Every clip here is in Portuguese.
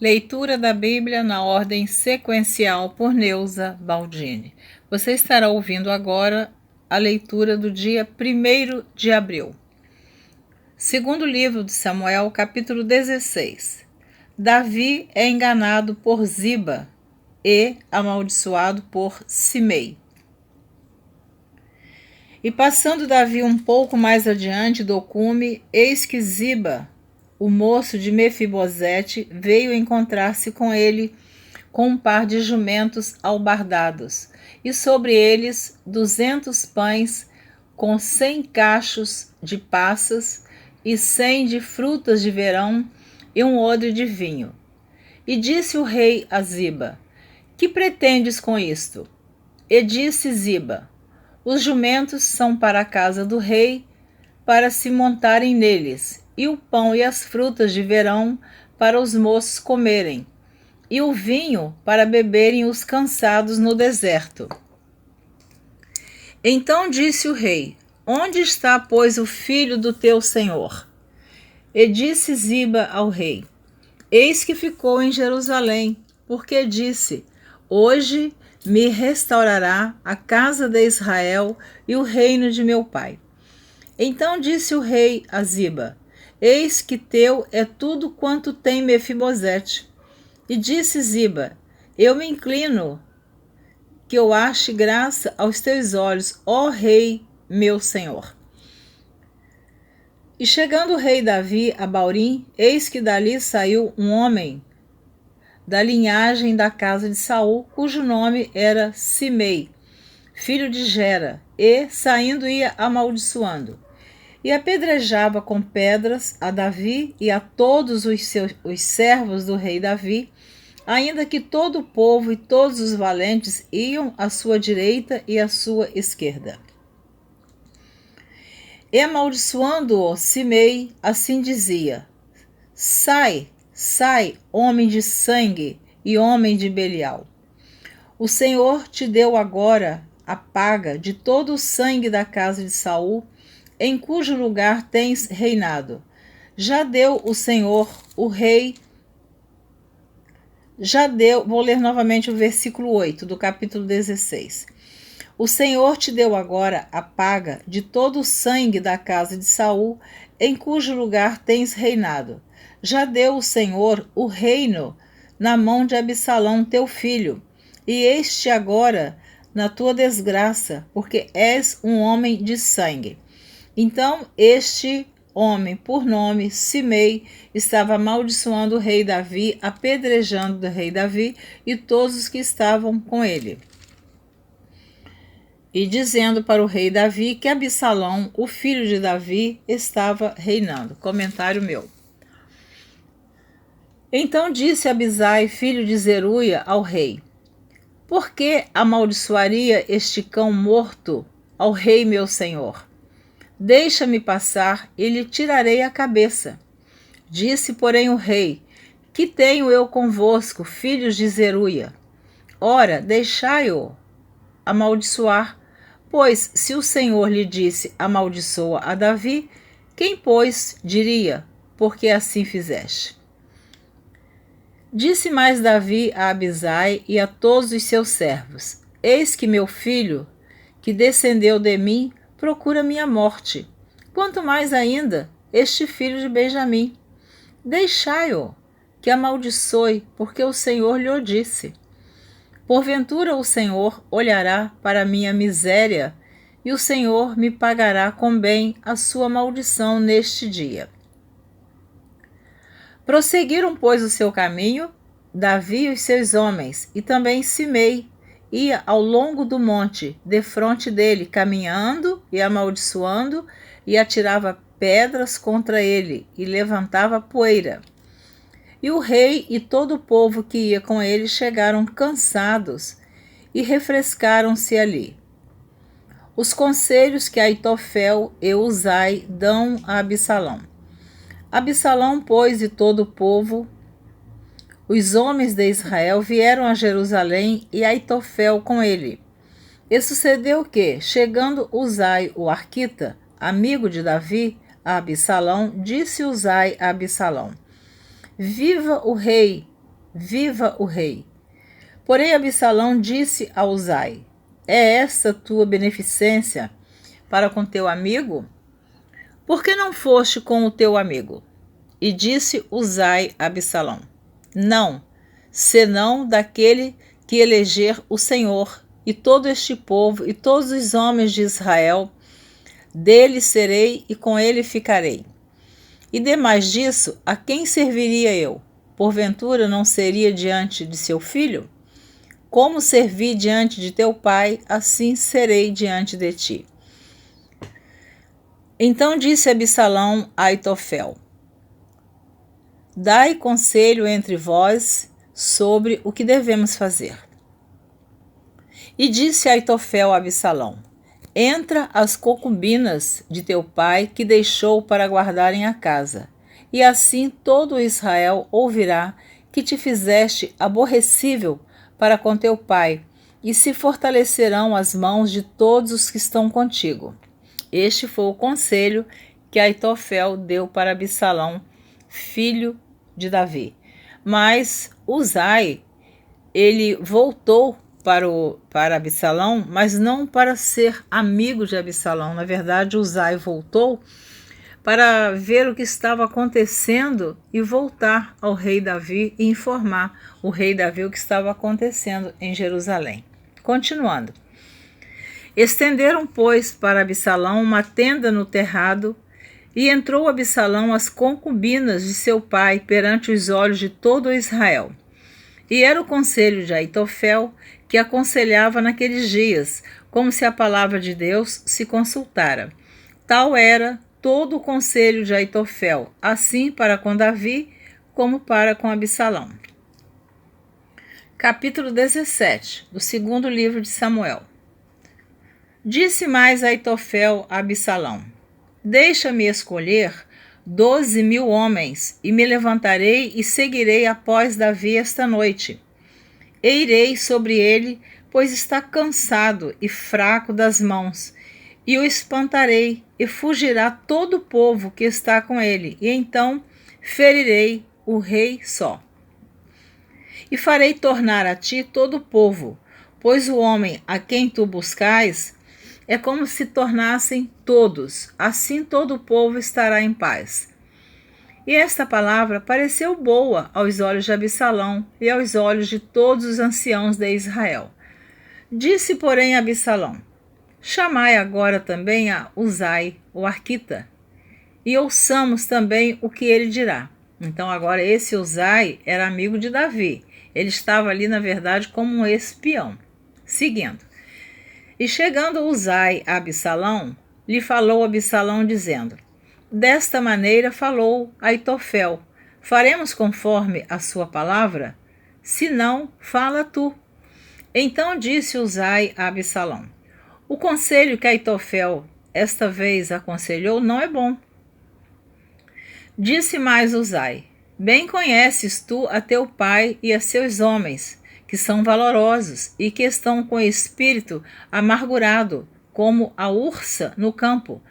Leitura da Bíblia na ordem sequencial por Neuza Baldini. Você estará ouvindo agora a leitura do dia 1º de abril. Segundo livro de Samuel, capítulo 16. Davi é enganado por Ziba e amaldiçoado por Simei. E passando Davi um pouco mais adiante do cume, eis que Ziba, o moço de Mefibosete, veio encontrar-se com ele com um par de jumentos albardados, e sobre eles 200 pães com 100 cachos de passas e 100 de frutas de verão e um odre de vinho. E disse o rei a Ziba: Que pretendes com isto? E disse Ziba: Os jumentos são para a casa do rei, para se montarem neles, e o pão e as frutas de verão para os moços comerem, e o vinho para beberem os cansados no deserto. Então disse o rei: Onde está, pois, o filho do teu senhor? E disse Ziba ao rei: Eis que ficou em Jerusalém, porque disse: Hoje me restaurará a casa de Israel e o reino de meu pai. Então disse o rei a Ziba: Eis que teu é tudo quanto tem Mefibosete. E disse Ziba: Eu me inclino que eu ache graça aos teus olhos, ó rei, meu senhor. E chegando o rei Davi a Baurim, eis que dali saiu um homem da linhagem da casa de Saul, cujo nome era Simei, filho de Gera, e, saindo, ia amaldiçoando. E apedrejava com pedras a Davi e a todos os servos do rei Davi, ainda que todo o povo e todos os valentes iam à sua direita e à sua esquerda. E amaldiçoando-o Simei, assim dizia: Sai, sai, homem de sangue e homem de Belial. O Senhor te deu agora a paga de todo o sangue da casa de Saul, em cujo lugar tens reinado. Já deu o Senhor, o rei, vou ler novamente o versículo 8 do capítulo 16. O Senhor te deu agora a paga de todo o sangue da casa de Saul, em cujo lugar tens reinado. Já deu o Senhor o reino na mão de Absalão, teu filho, e este agora na tua desgraça, porque és um homem de sangue. Então este homem, por nome Simei, estava amaldiçoando o rei Davi, apedrejando o rei Davi e todos os que estavam com ele, e dizendo para o rei Davi que Absalão, o filho de Davi, estava reinando. Comentário meu. Então disse Abisai, filho de Zeruia, ao rei: Por que amaldiçoaria este cão morto ao rei meu senhor? Deixa-me passar e lhe tirarei a cabeça. Disse, porém, o rei: Que tenho eu convosco, filhos de Zeruia? Ora, deixai-o amaldiçoar. Pois, se o Senhor lhe disse: Amaldiçoa a Davi, quem, pois, diria: Porque assim fizeste? Disse mais Davi a Abisai e a todos os seus servos: Eis que meu filho, que descendeu de mim, procura minha morte. Quanto mais ainda este filho de Benjamim. Deixai-o, que amaldiçoe, porque o Senhor lhe o disse. Porventura o Senhor olhará para a minha miséria, e o Senhor me pagará com bem a sua maldição neste dia. Prosseguiram, pois, o seu caminho, Davi e os seus homens, e também Simei ia ao longo do monte, defronte dele, caminhando e amaldiçoando, e atirava pedras contra ele, e levantava poeira. E o rei e todo o povo que ia com ele chegaram cansados e refrescaram-se ali. Os conselhos que Aitofel e Uzai dão a Absalão. Absalão, pois, e todo o povo, os homens de Israel, vieram a Jerusalém e Aitofel com ele. E sucedeu que, chegando Uzai, o arquita, amigo de Davi, a Absalão, disse Uzai a Absalão: Viva o rei viva o rei. Porém Absalão disse a Uzai: é esta tua beneficência para com teu amigo? Por que não foste com o teu amigo? E disse Uzai a Absalão: não, senão daquele que eleger o Senhor, e todo este povo e todos os homens de Israel, dele serei e com ele ficarei. E demais disso, a quem serviria eu? Porventura não seria diante de seu filho? Como servi diante de teu pai, assim serei diante de ti. Então disse Absalão a Aitofel: dai conselho entre vós sobre o que devemos fazer. E disse Aitofel a Absalão: entra as concubinas de teu pai que deixou para guardarem a casa, e assim todo Israel ouvirá que te fizeste aborrecível para com teu pai, e se fortalecerão as mãos de todos os que estão contigo. Este foi o conselho que Aitofel deu para Absalão, filho de Davi. Mas Uzai, ele voltou para Absalão, mas não para ser amigo de Absalão. Na verdade, Uzai voltou para ver o que estava acontecendo e voltar ao rei Davi e informar o rei Davi o que estava acontecendo em Jerusalém. Continuando. Estenderam, pois, para Absalão uma tenda no terrado, e entrou Absalão às concubinas de seu pai perante os olhos de todo Israel. E era o conselho de Aitofel que aconselhava naqueles dias, como se a palavra de Deus se consultara. Tal era todo o conselho de Aitofel, assim para com Davi, como para com Absalão. Capítulo 17, do segundo livro de Samuel. Disse mais Aitofel a Absalão: deixa-me escolher 12.000 homens, e me levantarei e seguirei após Davi esta noite. E irei sobre ele, pois está cansado e fraco das mãos, e o espantarei, e fugirá todo o povo que está com ele, e então ferirei o rei só. E farei tornar a ti todo o povo, pois o homem a quem tu buscais é como se tornassem todos, assim todo o povo estará em paz. E esta palavra pareceu boa aos olhos de Absalão e aos olhos de todos os anciãos de Israel. Disse, porém, Absalão: chamai agora também a Uzai, o arquita, e ouçamos também o que ele dirá. Então agora esse Uzai era amigo de Davi. Ele estava ali, na verdade, como um espião. Seguindo. E chegando Uzai a Absalão, lhe falou Absalão, dizendo: desta maneira falou Aitofel: faremos conforme a sua palavra? Se não, fala tu. Então disse Uzai a Absalão: o conselho que Aitofel esta vez aconselhou não é bom. Disse mais Uzai: bem conheces tu a teu pai e a seus homens, que são valorosos e que estão com o espírito amargurado, como a ursa no campo,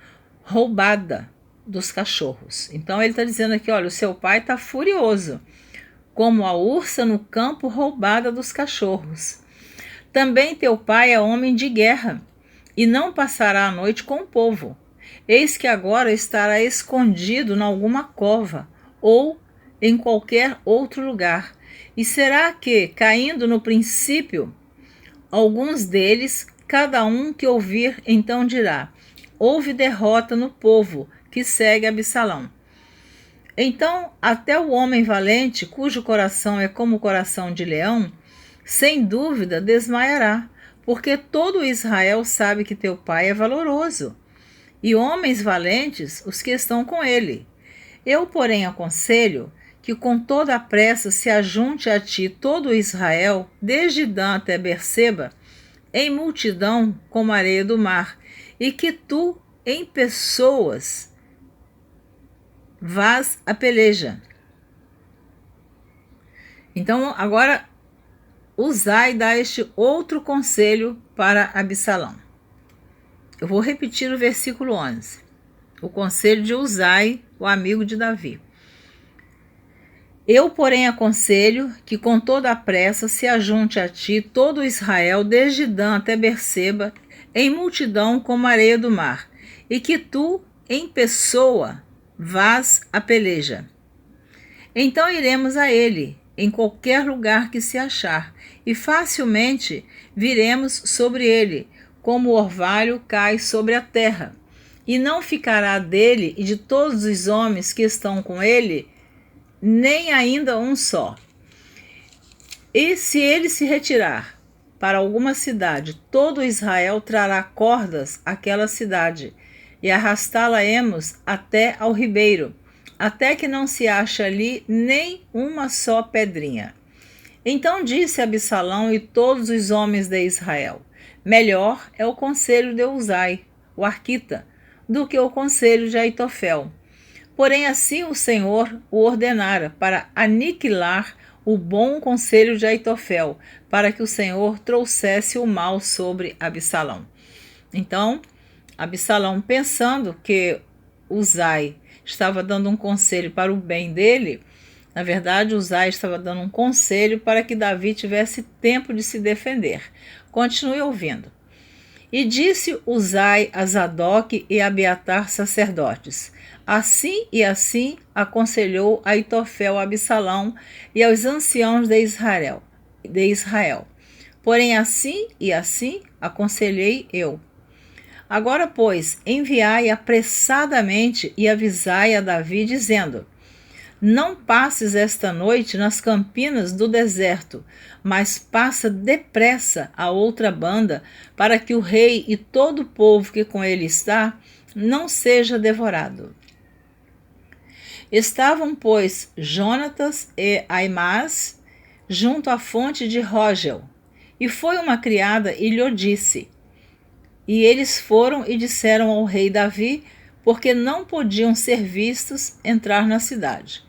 roubada dos cachorros. Então ele está dizendo aqui, olha, o seu pai está furioso, como a ursa no campo roubada dos cachorros. Também teu pai é homem de guerra, e não passará a noite com o povo. Eis que agora estará escondido em alguma cova, ou em qualquer outro lugar. E será que, caindo no princípio, alguns deles, cada um que ouvir, então dirá: houve derrota no povo que segue Absalão. Então, até o homem valente, cujo coração é como o coração de leão, sem dúvida desmaiará, porque todo Israel sabe que teu pai é valoroso, e homens valentes os que estão com ele. Eu, porém, aconselho que com toda a pressa se ajunte a ti todo Israel, desde Dan até Berseba, em multidão como a areia do mar, e que tu, em pessoas, vás a peleja. Então, agora, Uzai dá este outro conselho para Absalão. Eu vou repetir o versículo 11. O conselho de Uzai, o amigo de Davi. Eu, porém, aconselho que com toda a pressa se ajunte a ti todo Israel, desde Dan até Berseba, em multidão como a areia do mar, e que tu, em pessoa, vás a peleja. Então iremos a ele, em qualquer lugar que se achar, e facilmente viremos sobre ele, como o orvalho cai sobre a terra. E não ficará dele e de todos os homens que estão com ele, nem ainda um só. E se ele se retirar para alguma cidade, todo Israel trará cordas àquela cidade, e arrastá-la-emos até ao ribeiro, até que não se ache ali nem uma só pedrinha. Então disse Absalão e todos os homens de Israel: melhor é o conselho de Uzai, o arquita, do que o conselho de Aitofel. Porém assim o Senhor o ordenara para aniquilar o bom conselho de Aitofel, para que o Senhor trouxesse o mal sobre Absalão. Então, Absalão, pensando que Uzai estava dando um conselho para o bem dele, na verdade, Uzai estava dando um conselho para que Davi tivesse tempo de se defender. Continue ouvindo. E disse Uzai a Zadok e Abiatar, sacerdotes: assim e assim aconselhou Aitofel a Absalão e aos anciãos de Israel. Porém assim e assim aconselhei eu. Agora, pois, enviai apressadamente e avisai a Davi, dizendo: não passes esta noite nas campinas do deserto, mas passa depressa a outra banda, para que o rei e todo o povo que com ele está não seja devorado. Estavam, pois, Jonatas e Aimás junto à fonte de Rógel, e foi uma criada e lhe disse. E eles foram e disseram ao rei Davi, porque não podiam ser vistos entrar na cidade.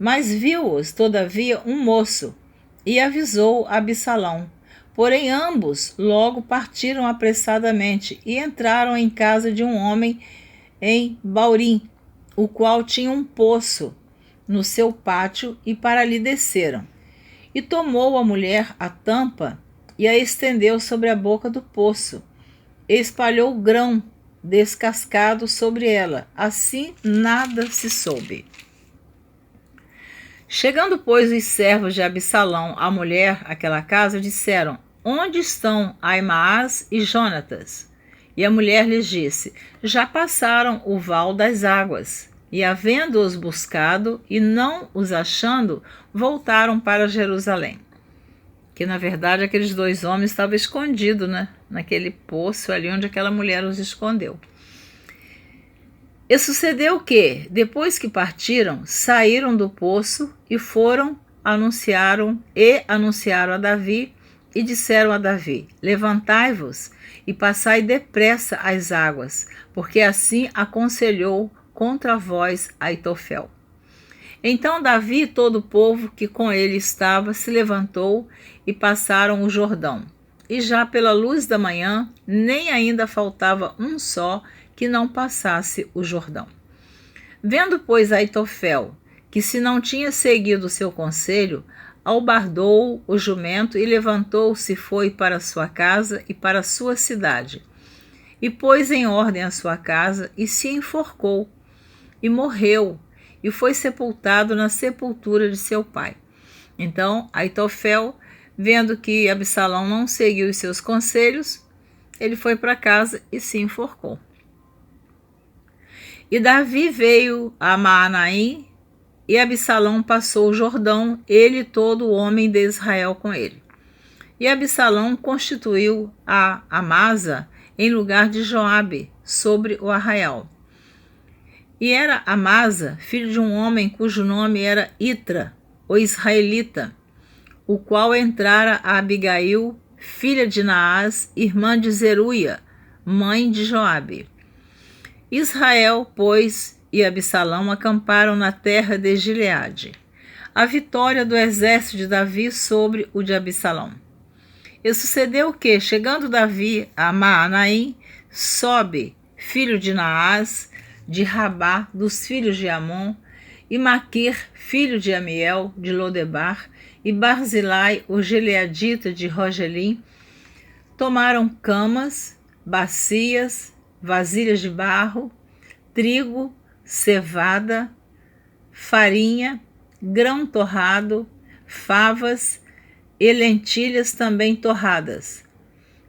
Mas viu-os, todavia, um moço, e avisou Absalão. Porém, ambos logo partiram apressadamente e entraram em casa de um homem em Baurim, o qual tinha um poço no seu pátio, e para ali desceram. E tomou a mulher a tampa e a estendeu sobre a boca do poço, e espalhou grão descascado sobre ela. Assim nada se soube. Chegando, pois, os servos de Absalão à mulher àquela casa, disseram: onde estão Aimaas e Jonatas? E a mulher lhes disse: já passaram o val das águas. E havendo-os buscado e não os achando, voltaram para Jerusalém. Que na verdade aqueles dois homens estavam escondidos, né? Naquele poço ali onde aquela mulher os escondeu. E sucedeu que, depois que partiram, saíram do poço e anunciaram a Davi, e disseram a Davi: levantai-vos e passai depressa as águas, porque assim aconselhou contra vós Aitofel. Então Davi e todo o povo que com ele estava se levantou e passaram o Jordão. E já pela luz da manhã, nem ainda faltava um só que não passasse o Jordão. Vendo, pois, Aitofel que se não tinha seguido o seu conselho, albardou o jumento e levantou-se e foi para sua casa e para sua cidade. E pôs em ordem a sua casa e se enforcou e morreu, e foi sepultado na sepultura de seu pai. Então Aitofel, vendo que Absalão não seguiu os seus conselhos, ele foi para casa e se enforcou. E Davi veio a Maanaim, e Absalão passou o Jordão, ele e todo o homem de Israel com ele. E Absalão constituiu a Amasa em lugar de Joabe, sobre o arraial. E era Amasa, filho de um homem cujo nome era Itra, o israelita, o qual entrara a Abigail, filha de Naás, irmã de Zeruia, mãe de Joabe. Israel, pois, e Absalão acamparam na terra de Gileade. A vitória do exército de Davi sobre o de Absalão. E sucedeu que, chegando Davi a Maanaim, Sobe, filho de Naás, de Rabá, dos filhos de Amon, e Maquir, filho de Amiel, de Lodebar, e Barzilai, o gileadita de Rogelim, tomaram camas, bacias, vasilhas de barro, trigo, cevada, farinha, grão torrado, favas e lentilhas também torradas,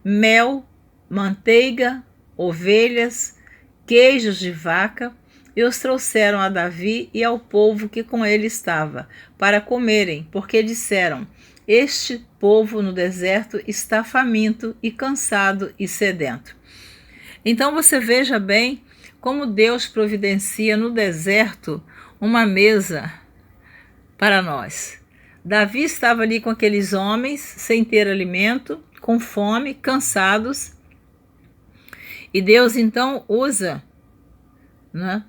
mel, manteiga, ovelhas, queijos de vaca, e os trouxeram a Davi e ao povo que com ele estava, para comerem, porque disseram: este povo no deserto está faminto e cansado e sedento. Então você veja bem como Deus providencia no deserto uma mesa para nós. Davi estava ali com aqueles homens, sem ter alimento, com fome, cansados, e Deus então usa, né,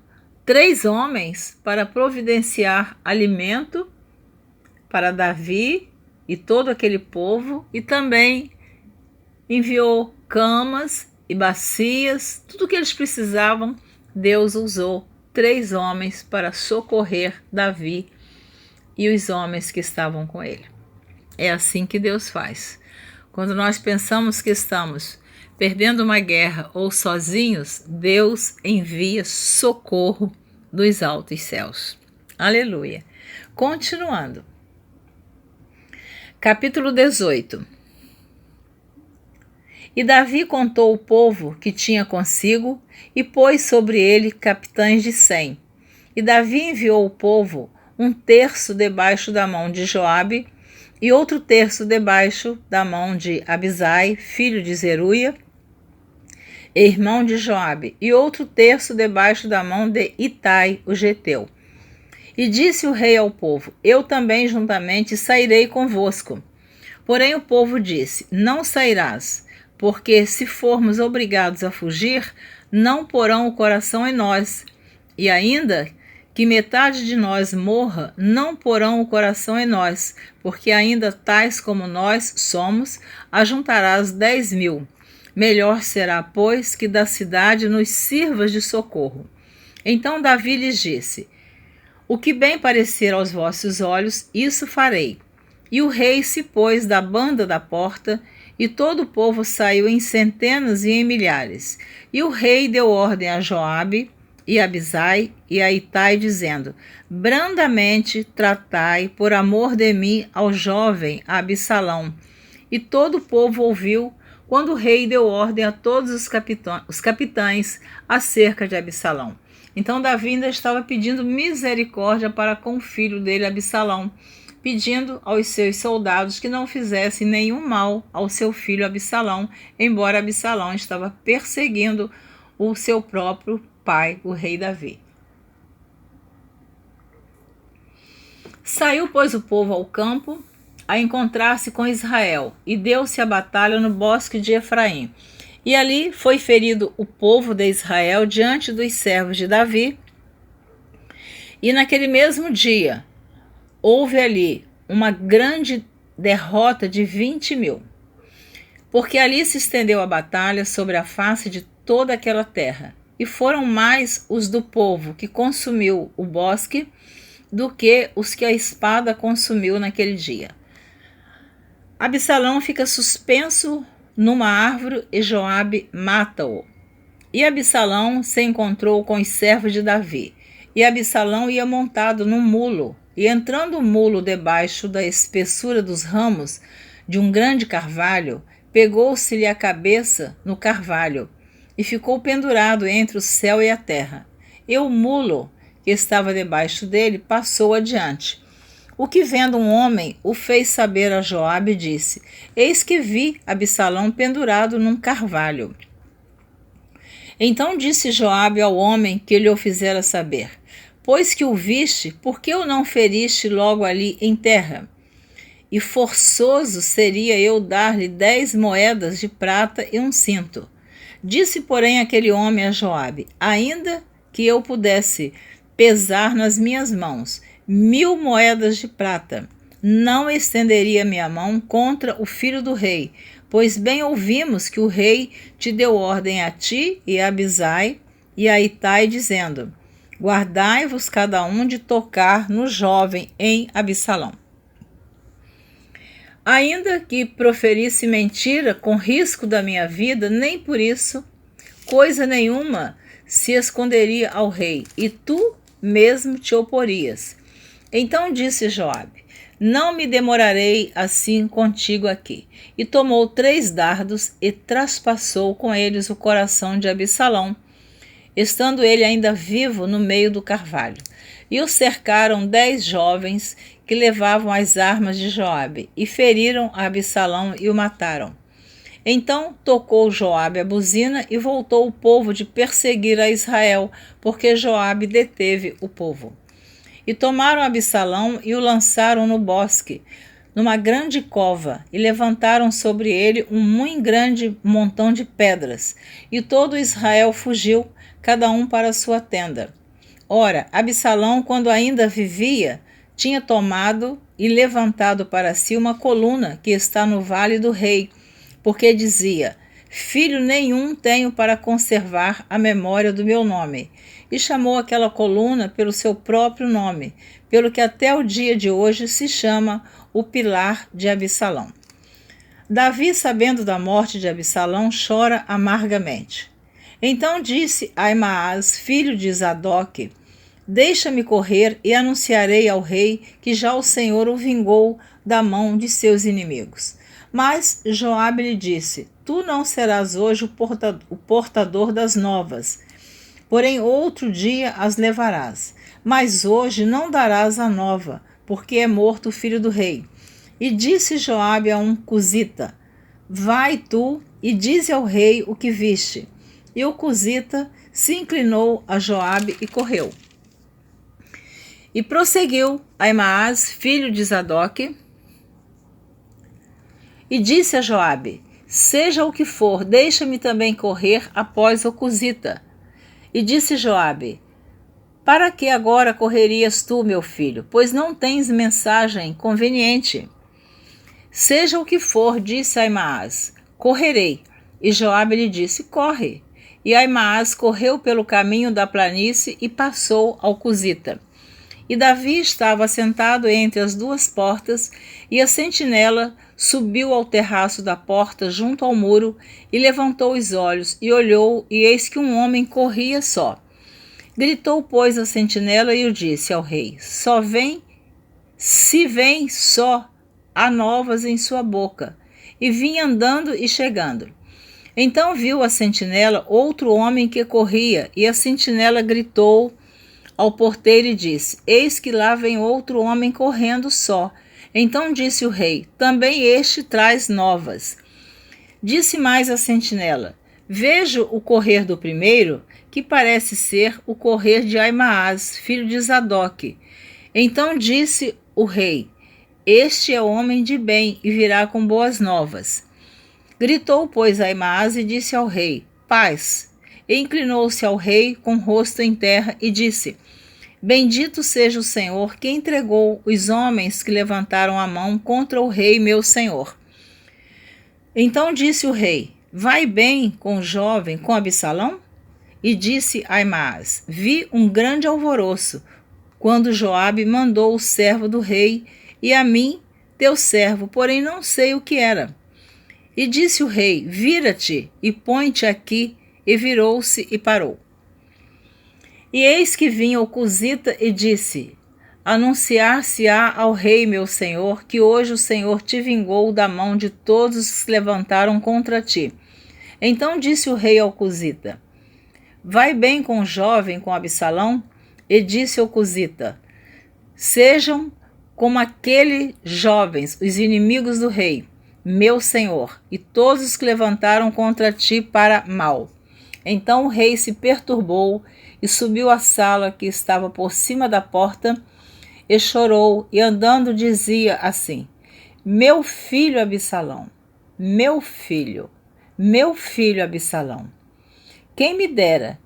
3 homens para providenciar alimento para Davi e todo aquele povo, e também enviou camas e bacias, tudo o que eles precisavam. Deus usou 3 homens para socorrer Davi e os homens que estavam com ele. É assim que Deus faz. Quando nós pensamos que estamos perdendo uma guerra ou sozinhos, Deus envia socorro dos altos céus. Aleluia. Continuando. Capítulo 18. E Davi contou o povo que tinha consigo e pôs sobre ele capitães de 100. E Davi enviou o povo 1/3 debaixo da mão de Joabe e outro terço debaixo da mão de Abisai, filho de Zeruia, irmão de Joabe, e outro terço debaixo da mão de Itai, o geteu. E disse o rei ao povo: eu também juntamente sairei convosco. Porém o povo disse: não sairás, porque se formos obrigados a fugir, não porão o coração em nós, e ainda que metade de nós morra, não porão o coração em nós, porque ainda tais como nós somos, ajuntarás 10.000. Melhor será, pois, que da cidade nos sirvas de socorro. Então Davi lhes disse: o que bem parecer aos vossos olhos, isso farei. E o rei se pôs da banda da porta, e todo o povo saiu em centenas e em milhares. E o rei deu ordem a Joabe e a Abisai e a Itai, dizendo: brandamente tratai, por amor de mim, ao jovem Absalão. E todo o povo ouviu quando o rei deu ordem a todos os capitães acerca de Absalão. Então Davi ainda estava pedindo misericórdia para com o filho dele, Absalão, pedindo aos seus soldados que não fizessem nenhum mal ao seu filho Absalão, embora Absalão estava perseguindo o seu próprio pai, o rei Davi. Saiu, pois, o povo ao campo a encontrar-se com Israel, e deu-se a batalha no bosque de Efraim. E ali foi ferido o povo de Israel diante dos servos de Davi. E naquele mesmo dia houve ali uma grande derrota de 20.000, porque ali se estendeu a batalha sobre a face de toda aquela terra, e foram mais os do povo que consumiu o bosque do que os que a espada consumiu naquele dia. Absalão fica suspenso numa árvore e Joabe mata-o. E Absalão se encontrou com os servos de Davi. E Absalão ia montado num mulo, e entrando o mulo debaixo da espessura dos ramos de um grande carvalho, pegou-se-lhe a cabeça no carvalho, e ficou pendurado entre o céu e a terra. E o mulo que estava debaixo dele passou adiante. O que vendo um homem o fez saber a Joabe e disse: eis que vi Absalão pendurado num carvalho. Então disse Joabe ao homem que lhe o fizera saber: pois que o viste, por que o não feriste logo ali em terra? E forçoso seria eu dar-lhe 10 moedas de prata e um cinto. Disse, porém, aquele homem a Joabe: ainda que eu pudesse pesar nas minhas mãos 1.000 moedas de prata, não estenderia minha mão contra o filho do rei, pois bem ouvimos que o rei te deu ordem a ti e a Abisai e a Itai, dizendo: Guardai-vos cada um de tocar no jovem em Absalão. Ainda que proferisse mentira com risco da minha vida, nem por isso, coisa nenhuma se esconderia ao rei, e tu mesmo te oporias. Então disse Joabe: não me demorarei assim contigo aqui. E tomou 3 dardos e traspassou com eles o coração de Absalão, estando ele ainda vivo no meio do carvalho. E o cercaram 10 jovens que levavam as armas de Joabe, e feriram a Absalão e o mataram. Então tocou Joabe a buzina, e voltou o povo de perseguir a Israel, porque Joabe deteve o povo. E tomaram Absalão e o lançaram no bosque, numa grande cova, e levantaram sobre ele um muito grande montão de pedras. E todo Israel fugiu, cada um para sua tenda. Ora, Absalão, quando ainda vivia, tinha tomado e levantado para si uma coluna que está no vale do rei, porque dizia: filho nenhum tenho para conservar a memória do meu nome. E chamou aquela coluna pelo seu próprio nome, pelo que até o dia de hoje se chama o Pilar de Absalão. Davi, sabendo da morte de Absalão, chora amargamente. Então disse Aimaas, filho de Zadoque: deixa-me correr e anunciarei ao rei que já o Senhor o vingou da mão de seus inimigos. Mas Joabe lhe disse: tu não serás hoje o portador das novas, porém outro dia as levarás. Mas hoje não darás a nova, porque é morto o filho do rei. E disse Joabe a um cusita: vai tu e dize ao rei o que viste. E o cusita se inclinou a Joabe e correu. E prosseguiu Aimaas, filho de Zadoque, e disse a Joabe: seja o que for, deixa-me também correr após o cusita. E disse Joabe: para que agora correrias tu, meu filho, pois não tens mensagem conveniente? Seja o que for, disse Aimaas, correrei. E Joabe lhe disse: corre. E Aimaas correu pelo caminho da planície e passou ao cusita. E Davi estava sentado entre as 2 portas, e a sentinela subiu ao terraço da porta junto ao muro, e levantou os olhos, e olhou, e eis que um homem corria só. Gritou, pois, a sentinela, e o disse ao rei: se vem só, há novas em sua boca. E vinha andando e chegando. Então viu a sentinela outro homem que corria, e a sentinela gritou ao porteiro e disse: eis que lá vem outro homem correndo só. Então disse o rei: também este traz novas. Disse mais a sentinela: vejo o correr do primeiro, que parece ser o correr de Aimaas, filho de Zadoque. Então disse o rei: este é homem de bem e virá com boas novas. Gritou, pois, Aimaas e disse ao rei: paz. E inclinou-se ao rei com o rosto em terra e disse: bendito seja o Senhor que entregou os homens que levantaram a mão contra o rei meu senhor. Então disse o rei: vai bem com o jovem, com Absalão? E disse Aimaas: vi um grande alvoroço, quando Joabe mandou o servo do rei, e a mim, teu servo, porém não sei o que era. E disse o rei: vira-te e põe-te aqui. E virou-se e parou. E eis que vinha o cusita e disse: anunciar-se-á ao rei meu senhor, que hoje o Senhor te vingou da mão de todos os que se levantaram contra ti. Então disse o rei ao cusita: vai bem com o jovem, com Absalão? E disse ao cusita: sejam como aqueles jovens, os inimigos do rei, meu senhor, e todos os que levantaram contra ti para mal. Então o rei se perturbou e subiu à sala que estava por cima da porta e chorou, e andando dizia assim: meu filho Absalão, meu filho Absalão, quem me dera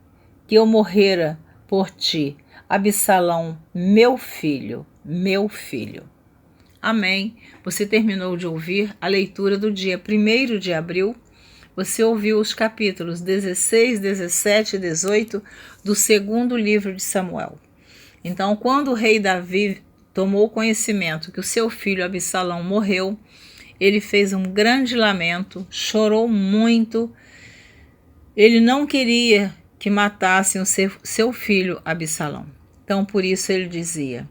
que eu morrera por ti, Absalão, meu filho, meu filho. Amém. Você terminou de ouvir a leitura do dia 1º de abril. você ouviu os capítulos 16, 17 e 18 do segundo livro de Samuel. Então, quando o rei Davi tomou conhecimento que o seu filho Absalão morreu, ele fez um grande lamento, chorou muito. Ele não queria que matassem o seu filho Absalão. Então, por isso ele dizia: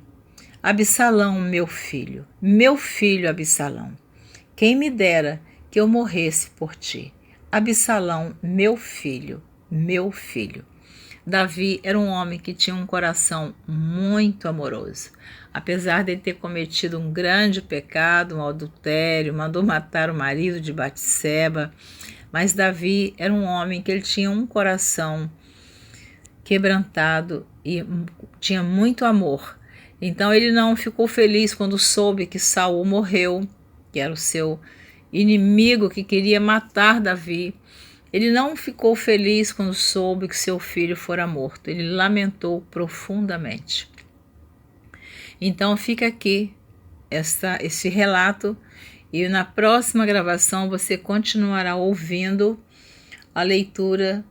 Absalão, meu filho Absalão, quem me dera que eu morresse por ti. Absalão, meu filho, meu filho. Davi era um homem que tinha um coração muito amoroso. Apesar de ele ter cometido um grande pecado, um adultério, mandou matar o marido de Batseba, mas Davi era um homem que ele tinha um coração quebrantado e tinha muito amor. Então ele não ficou feliz quando soube que Saul morreu, que era o seu inimigo que queria matar Davi. Ele não ficou feliz quando soube que seu filho fora morto. Ele lamentou profundamente. Então fica aqui esse relato, e na próxima gravação você continuará ouvindo a leitura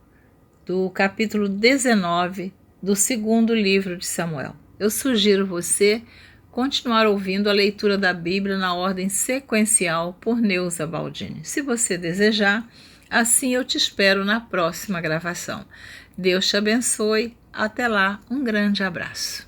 do capítulo 19 do segundo livro de Samuel. Eu sugiro você continuar ouvindo a leitura da Bíblia na ordem sequencial por Neuza Baldini. Se você desejar, assim eu te espero na próxima gravação. Deus te abençoe. Até lá, um grande abraço.